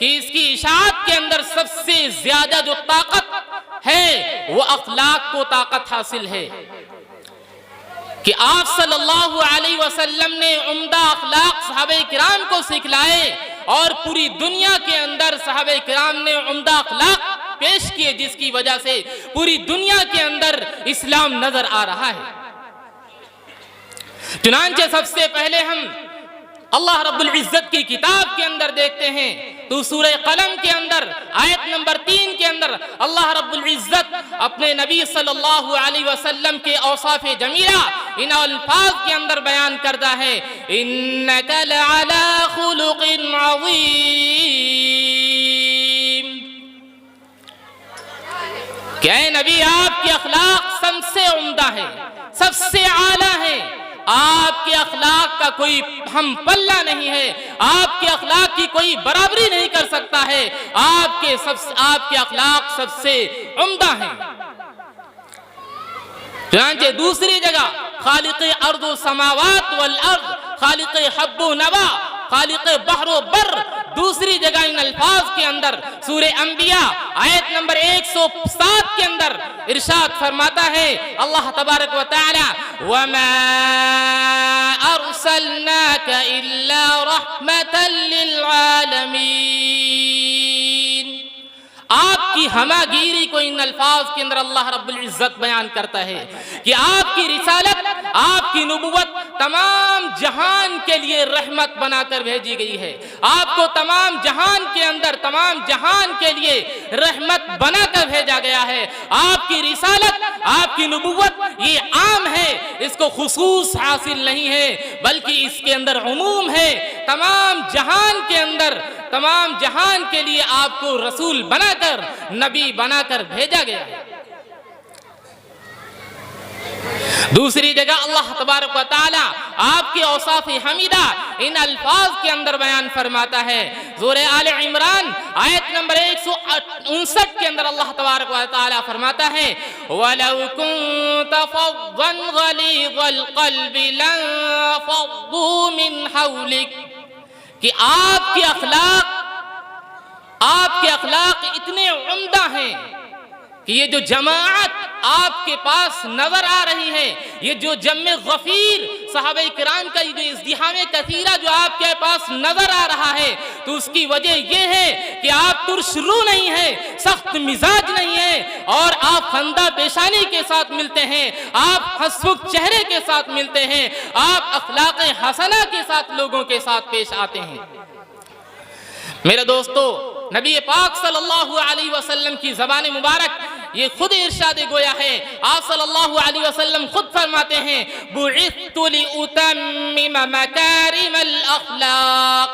کہ اس کی اشاعت کے اندر سب سے زیادہ جو طاقت ہے وہ اخلاق کو طاقت حاصل ہے، کہ آپ صلی اللہ علیہ وسلم نے عمدہ اخلاق صحابہ کرام کو سکھلائے اور پوری دنیا کے اندر صحابہ کرام نے عمدہ اخلاق پیش کیے، جس کی وجہ سے پوری دنیا کے اندر اسلام نظر آ رہا ہے۔ چنانچہ سب سے پہلے ہم اللہ رب العزت کی کتاب کے اندر دیکھتے ہیں تو سورہ قلم کے اندر آیت نمبر 3 کے اندر اللہ رب العزت اپنے نبی صلی اللہ علیہ وسلم کے اوصاف جمیلہ ان الفاظ کے اندر بیان کرتا ہے، اِنَّكَ لَعَلَىٰ خُلُقٍ عَظِيمٍ، کہ اے نبی آپ کے اخلاق سب سے عمدہ ہے، سب سے اعلیٰ ہے، آپ کے اخلاق کا کوئی ہم پلہ نہیں ہے، آپ کے اخلاق کی کوئی برابری نہیں کر سکتا ہے، آپ کے اخلاق سب سے عمدہ ہیں۔ چنانچہ دوسری جگہ خالق ارض و سماوات والارض، خالق حب و نوا، خالق بحر و بر، دوسری جگہ ان الفاظ کے اندر سورہ انبیاء آیت نمبر 107 کے اندر ارشاد فرماتا ہے اللہ تبارک و تعالی، وَمَا أَرْسَلْنَاكَ إِلَّا رَحْمَةً لِلْعَالَمِينَ۔ آپ کی ہماگیری کو ان الفاظ کے اندر اللہ رب العزت بیان کرتا ہے کہ آپ کی رسالت، آپ کی نبوت تمام جہان کے لیے رحمت بنا کر بھیجی گئی ہے، آپ کو تمام جہان کے اندر تمام جہان کے لیے رحمت بنا کر بھیجا گیا ہے۔ آپ کی رسالت، آپ کی نبوت یہ عام ہے، اس کو خصوص حاصل نہیں ہے بلکہ اس کے اندر عموم ہے، تمام جہان کے اندر تمام جہان کے لیے آپ کو رسول بنا کر نبی بنا کر بھیجا گیا ہے۔ دوسری جگہ اللہ تبارک و تعالی آپ کے اوصاف حمیدہ ان الفاظ کے اندر بیان فرماتا ہے، سورہ آل عمران آیت نمبر 159 کے اندر اللہ تبارک و تعالی فرماتا ہے، وَلَوْ كُنْتَ فَظًّا غَلِيظَ الْقَلْبِ لَانفَضُّوا مِنْ حَوْلِكَ، کہ آپ کے اخلاق اتنے عمدہ ہیں کہ یہ جو جماعت آپ کے پاس نظر آ رہی ہے، یہ جو جمع غفیر صحابہ کرام کا یہ جو ازدحام کثیرہ جو آپ کے پاس نظر آ رہا ہے، تو اس کی وجہ یہ ہے کہ آپ ترش رو نہیں ہیں، سخت مزاج نہیں ہیں، اور آپ خندہ پیشانی کے ساتھ ملتے ہیں، آپ ہنسمکھ چہرے کے ساتھ ملتے ہیں، آپ اخلاق حسنہ کے ساتھ لوگوں کے ساتھ پیش آتے ہیں۔ میرے دوستو، نبی پاک صلی اللہ علیہ وسلم کی زبان مبارک یہ خود ارشاد گویا ہے، آپ صلی اللہ علیہ وسلم خود فرماتے ہیں، بُعِثْتُ لِأُتَمِّمَ مَكَارِمَ الْأَخْلَاقِ،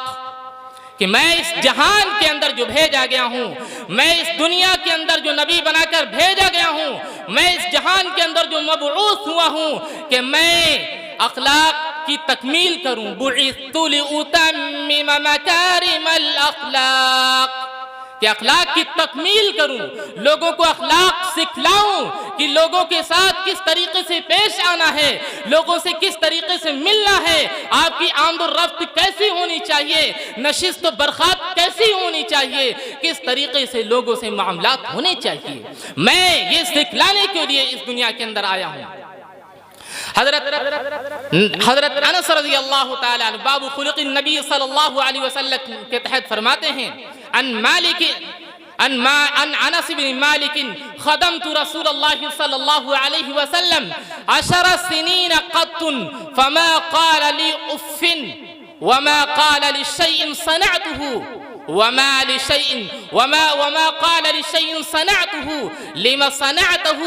کہ میں اس جہان کے اندر جو بھیجا گیا ہوں، میں اس دنیا کے اندر جو نبی بنا کر بھیجا گیا ہوں، میں اس جہان کے اندر جو مبعوث ہوا ہوں کہ میں اخلاق کی تکمیل کروں، بُعِثْتُ لِأُتَمِّمَ مَكَارِمَ الْأَخْلَاقِ، کہ اخلاق کی تکمیل کروں، لوگوں کو اخلاق سکھلاؤں کہ لوگوں کے ساتھ کس طریقے سے پیش آنا ہے، لوگوں سے کس طریقے سے ملنا ہے، آپ کی آمد و رفت کیسی ہونی چاہیے، نشست و برخاست کیسی ہونی چاہیے، کس طریقے سے لوگوں سے معاملات ہونے چاہیے، میں یہ سکھلانے کے لیے اس دنیا کے اندر آیا ہوں۔ حضرت انس رضی اللہ تعالی عنہ باب خلق النبی صلی اللہ علیہ وسلم کے تحت فرماتے ہیں، عن انس بن مالک خدمت رسول اللہ صلی اللہ علیہ وسلم 10 سنین قط فما قال لي اف وما قال لشيء صنعته وما قال لشيء صنعته لما صنعته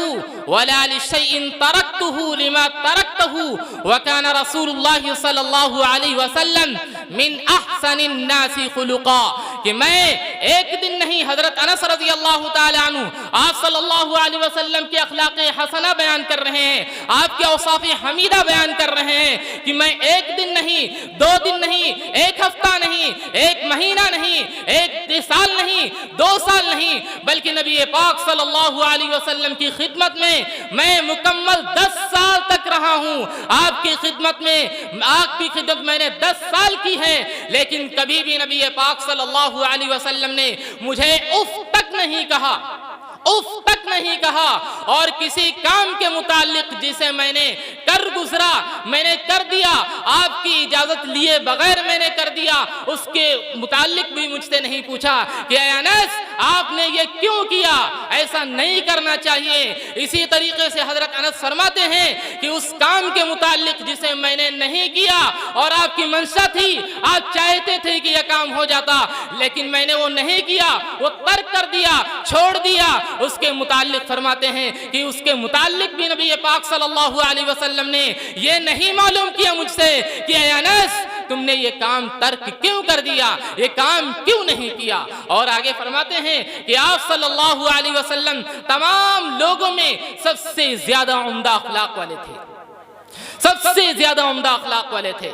ولا لشيء تركته لما تركته وكان رسول الله صلى الله عليه وسلم من احسن الناس خلقا، کہ میں ایک دن نہیں، حضرت انس رضی اللہ تعالی عنہ آپ صلی اللہ علیہ وسلم کے اخلاق حسنہ بیان کر رہے ہیں، آپ کے اوصاف حمیدہ بیان کر رہے ہیں کہ میں ایک دن نہیں، 2 دن نہیں، 1 ہفتہ نہیں، 1 مہینہ نہیں، 1 سال نہیں، 2 سال نہیں، بلکہ نبی پاک صلی اللہ علیہ وسلم کی خدمت میں میں مکمل 10 سال تک رہا ہوں، آپ کی خدمت میں نے 10 سال کی ہے، لیکن کبھی بھی نبی پاک صلی اللہ علیہ وسلم نے مجھے اف تک نہیں کہا، اف تک نہیں کہا، اور کسی کام کے متعلق جسے میں نے کر گزرا، میں نے کر دیا، آپ کی اجازت لیے بغیر میں نے کر دیا، اس کے متعلق بھی مجھ سے نہیں پوچھا کہ اے انس آپ نے یہ کیوں کیا، ایسا نہیں کرنا چاہیے۔ اسی طریقے سے حضرت انس فرماتے ہیں کہ اس کام کے متعلق جسے میں نے نہیں کیا اور آپ کی منشا تھی، آپ چاہتے تھے کہ یہ کام ہو جاتا، لیکن میں نے وہ نہیں کیا، وہ ترک کر دیا، چھوڑ دیا، اس کے متعلق فرماتے ہیں کہ اس کے متعلق بھی نبی پاک صلی اللہ علیہ وسلم نے یہ نہیں معلوم کیا مجھ سے کہ اے انس تم نے یہ کام ترک کیوں کر دیا، یہ کام کیوں نہیں کیا۔ اور آگے فرماتے ہیں کہ آپ صلی اللہ علیہ وسلم تمام لوگوں میں سب سے زیادہ عمدہ اخلاق والے تھے، سب سے زیادہ عمدہ اخلاق والے تھے۔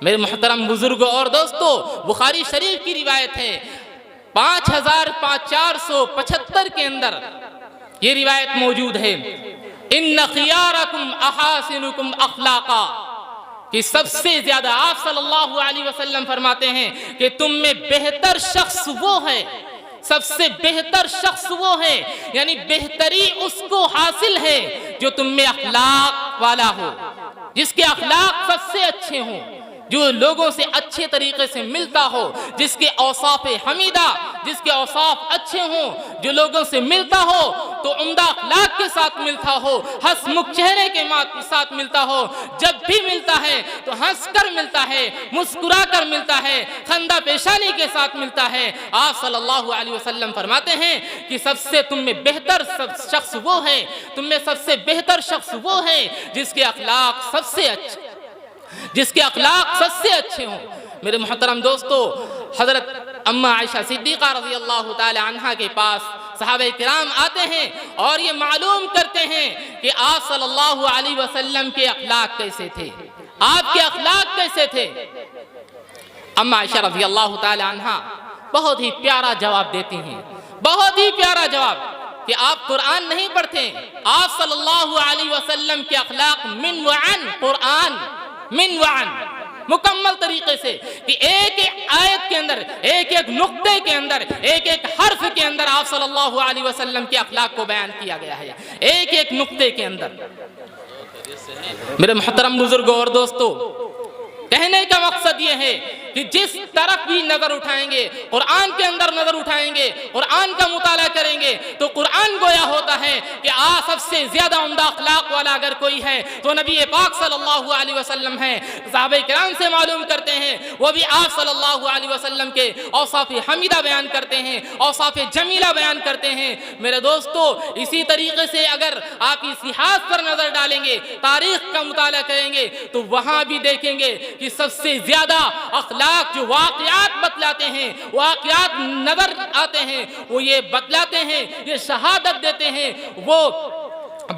میرے محترم بزرگوں اور دوستو، بخاری شریف کی روایت ہے 5475 کے اندر یہ روایت موجود ہے، ان خیارکم احاسنکم اخلاقا، کہ سب سے زیادہ آپ صلی اللہ علیہ وسلم فرماتے ہیں کہ تم میں بہتر شخص وہ ہے، سب سے بہتر شخص وہ ہے، یعنی بہتری اس کو حاصل ہے جو تم میں اخلاق والا ہو، جس کے اخلاق سب سے اچھے ہوں، جو لوگوں سے اچھے طریقے سے ملتا ہو، جس کے اوصاف حمیدہ، جس کے اوصاف اچھے ہوں، جو لوگوں سے ملتا ہو تو عمدہ اخلاق کے ساتھ ملتا ہو، ہنس مکھ چہرے کے ساتھ ملتا ہو، جب بھی ملتا ہے تو ہنس کر ملتا ہے، مسکرا کر ملتا ہے، خندہ پیشانی کے ساتھ ملتا ہے۔ آپ صلی اللہ علیہ وسلم فرماتے ہیں کہ سب سے تم میں بہتر شخص وہ ہے، تم میں سب سے بہتر شخص وہ ہے جس کے اخلاق سب سے اچھے ہوں۔ میرے محترم دوستو، حضرت اما عائشہ صدیقہ رضی اللہ تعالی عنہ کے پاس صحابہ کرام آتے ہیں اور یہ معلوم کرتے ہیں کہ آپ صلی اللہ علیہ وسلم کے اخلاق کیسے تھے، آپ کے اخلاق کیسے تھے۔ اما عائشہ رضی اللہ تعالی عنہ بہت ہی پیارا جواب دیتی ہیں، بہت ہی پیارا جواب، کہ آپ قرآن نہیں پڑھتے، آپ صلی اللہ علیہ وسلم کے اخلاق من وعن، قرآن من وعن، مکمل طریقے سے، کہ ایک ایک آیت کے اندر، ایک ایک نقطے کے اندر، ایک ایک حرف کے اندر آپ صلی اللہ علیہ وسلم کے اخلاق کو بیان کیا گیا ہے، ایک ایک نقطے کے اندر۔ میرے محترم بزرگوں اور دوستو، کہنے کا مقصد یہ ہے کہ جس طرف بھی نظر اٹھائیں گے، قرآن کے اندر نظر اٹھائیں گے، قرآن کا مطالعہ کریں گے تو قرآن گویا ہوتا ہے کہ سب سے زیادہ عمدہ اخلاق والا اگر کوئی ہے تو نبی پاک صلی اللہ علیہ وسلم ہے۔ صحابہ کرام سے معلوم کرتے ہیں، وہ بھی آپ صلی اللہ علیہ وسلم کے اوصاف حمیدہ بیان کرتے ہیں، اوصاف جمیلہ بیان کرتے ہیں۔ میرے دوستو، اسی طریقے سے اگر آپ اتحاد پر نظر ڈالیں گے، تاریخ کا مطالعہ کریں گے تو وہاں بھی دیکھیں گے کہ سب سے زیادہ اخلاق جو واقعات بتلاتے ہیں، واقعات نظر آتے ہیں، وہ یہ بتلاتے ہیں، یہ شہادت دیتے ہیں، وہ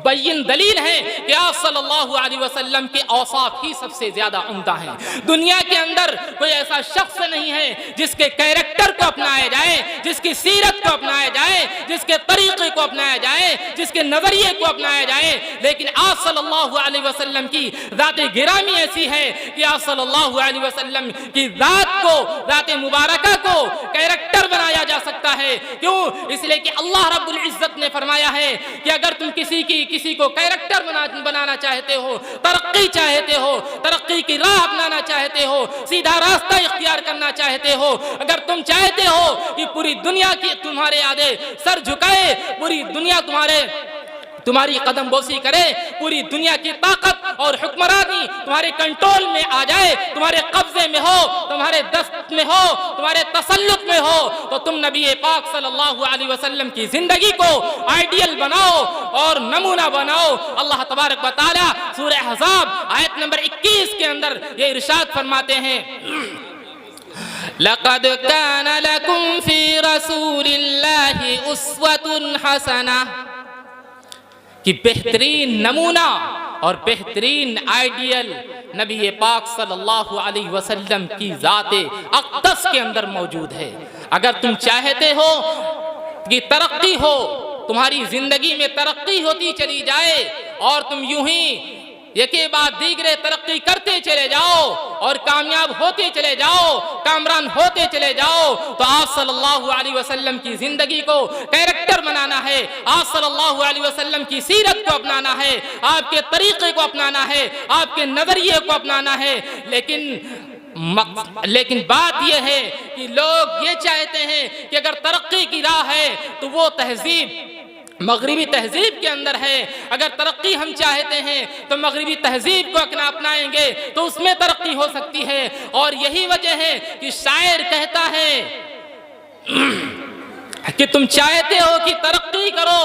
بین دلیل ہے کہ آپ صلی اللہ علیہ وسلم کے اوصاف ہی سب سے زیادہ عمدہ ہیں۔ دنیا کے اندر کوئی ایسا شخص نہیں ہے جس کے کیریکٹر کو اپنایا جائے، جس کی سیرت کو اپنایا جائے، جس کے طریقے کو اپنایا جائے، جس کے نظریے کو اپنایا جائے، لیکن آپ صلی اللہ علیہ وسلم کی ذات گرامی ایسی ہے کہ آپ صلی اللہ علیہ وسلم کی ذات کو، ذات مبارکہ کو کیریکٹر بنایا جا سکتا ہے۔ کیوں؟ اس لیے کہ اللہ رب العزت نے فرمایا ہے کہ اگر تم کسی کو کیریکٹر بنانا چاہتے ہو، ترقی چاہتے ہو، ترقی کی راہ اپنانا چاہتے ہو، سیدھا راستہ اختیار کرنا چاہتے ہو، اگر تم چاہتے ہو کہ پوری دنیا کی تمہارے آگے سر جھکائے، پوری دنیا تمہاری قدم بوسی کرے، پوری دنیا کی طاقت اور حکمرانی تمہارے کنٹرول میں آ جائے، تمہارے قبضے میں ہو، تمہارے دست میں ہو، تمہارے تسلط میں ہو، تو تم نبی پاک صلی اللہ علیہ وسلم کی زندگی کو آئیڈیل بناؤ اور نمونہ بناؤ۔ اللہ تبارک و تعالی سورہ احزاب آیت نمبر 21 کے اندر یہ ارشاد فرماتے ہیں، لَقَدْ كَانَ لَكُمْ فِي رَسُولِ اللَّهِ أُسْوَةٌ حَسَنَةٌ، کہ بہترین نمونہ اور بہترین آئیڈیل نبی پاک صلی اللہ علیہ وسلم کی ذات اقدس کے اندر موجود ہے۔ اگر تم چاہتے ہو کہ ترقی ہو، تمہاری زندگی میں ترقی ہوتی چلی جائے اور تم یوں ہی یکے بعد دیگرے ترقی کرتے چلے جاؤ اور کامیاب ہوتے چلے جاؤ، کامران ہوتے چلے جاؤ، تو آپ صلی اللہ علیہ وسلم کی زندگی کو کیریکٹر بنانا ہے، آپ صلی اللہ علیہ وسلم کی سیرت کو اپنانا ہے، آپ کے طریقے کو اپنانا ہے، آپ کے نظریے کو اپنانا ہے۔ لیکن بات یہ ہے کہ لوگ یہ چاہتے ہیں کہ اگر ترقی کی راہ ہے تو وہ تہذیب مغربی تہذیب کے اندر ہے، اگر ترقی ہم چاہتے ہیں تو مغربی تہذیب کو اپنائیں گے تو اس میں ترقی ہو سکتی ہے۔ اور یہی وجہ ہے کہ شاعر کہتا ہے کہ تم چاہتے ہو کہ ترقی کرو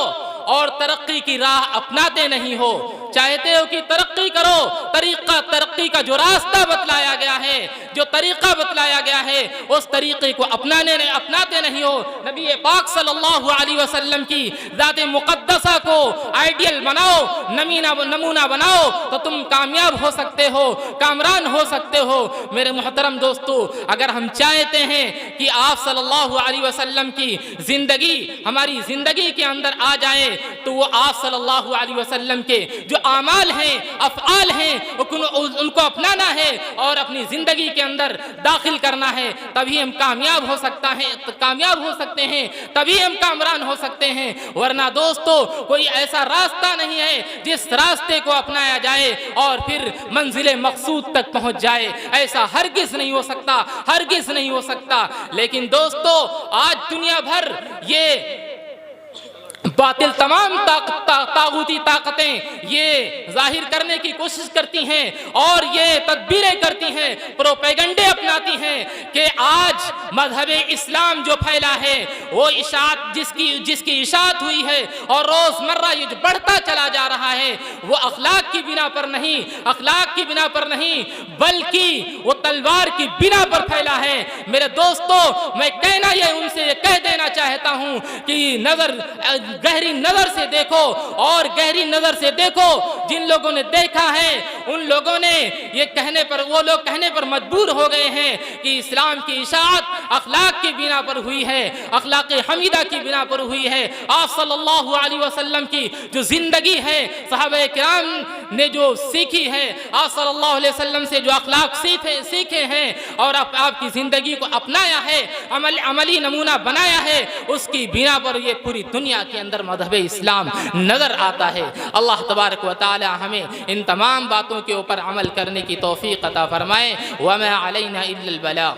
اور ترقی کی راہ اپناتے نہیں ہو، چاہتے ہو کہ ترقی کرو، طریقہ ترقی کا جو راستہ بتلایا گیا ہے، جو طریقہ بتلایا گیا ہے، اس طریقے کو اپناتے نہیں ہو۔ نبی پاک صلی اللہ علیہ وسلم کی ذات مقدسہ کو آئیڈیل بناؤ، نمونہ بناؤ تو تم کامیاب ہو سکتے ہو، کامران ہو سکتے ہو۔ میرے محترم دوستو، اگر ہم چاہتے ہیں کہ آپ صلی اللہ علیہ وسلم کی زندگی ہماری زندگی کے اندر آ جائے تو وہ آپ صلی اللہ علیہ وسلم کے جو اعمال ہیں، افعال ہیں، ان کو اپنانا ہے اور اپنی زندگی کے اندر داخل کرنا ہے، تبھی ہم کامیاب ہو سکتے ہیں، تبھی ہم کامران ہو سکتے ہیں۔ ورنہ دوستو، کوئی ایسا راستہ نہیں ہے جس راستے کو اپنایا جائے اور پھر منزل مقصود تک پہنچ جائے، ایسا ہرگز نہیں ہو سکتا، ہرگز نہیں ہو سکتا۔ لیکن دوستو، آج دنیا بھر یہ باطل تمام طاغوتی طاقتیں یہ ظاہر کرنے کی کوشش کرتی ہیں اور یہ تدبیریں کرتی ہیں، پروپیگنڈے اپناتی ہیں کہ آج مذہب اسلام جو پھیلا ہے وہ اشاعت جس کی اشاعت ہوئی ہے اور روز مرہ یہ جو بڑھتا چلا جا رہا ہے وہ اخلاق کی بنا پر نہیں بلکہ وہ تلوار کی بنا پر پھیلا ہے۔ میرے دوستو، میں ان سے یہ کہہ دینا چاہتا ہوں کہ گہری نظر سے دیکھو، اور گہری نظر سے دیکھو۔ جن لوگوں نے دیکھا ہے ان لوگوں نے یہ کہنے پر مجبور ہو گئے ہیں کہ اسلام کی اشاعت اخلاق کی بنا پر ہوئی ہے، اخلاق حمیدہ کی بنا پر ہوئی ہے۔ آپ صلی اللہ علیہ وسلم کی جو زندگی ہے، صحابہ کرام نے جو سیکھی ہے، آپ صلی اللہ علیہ وسلم سے جو اخلاق سیکھے ہیں اور آپ کی زندگی کو اپنایا ہے، عملی نمونہ بنایا ہے، اس کی بنا پر یہ پوری دنیا کے اندر مذہب اسلام نظر آتا ہے۔ اللہ تبارک و تعالی ہمیں ان تمام باتوں کے اوپر عمل کرنے کی توفیق عطا فرمائے۔ وما علینا الا البلاغ۔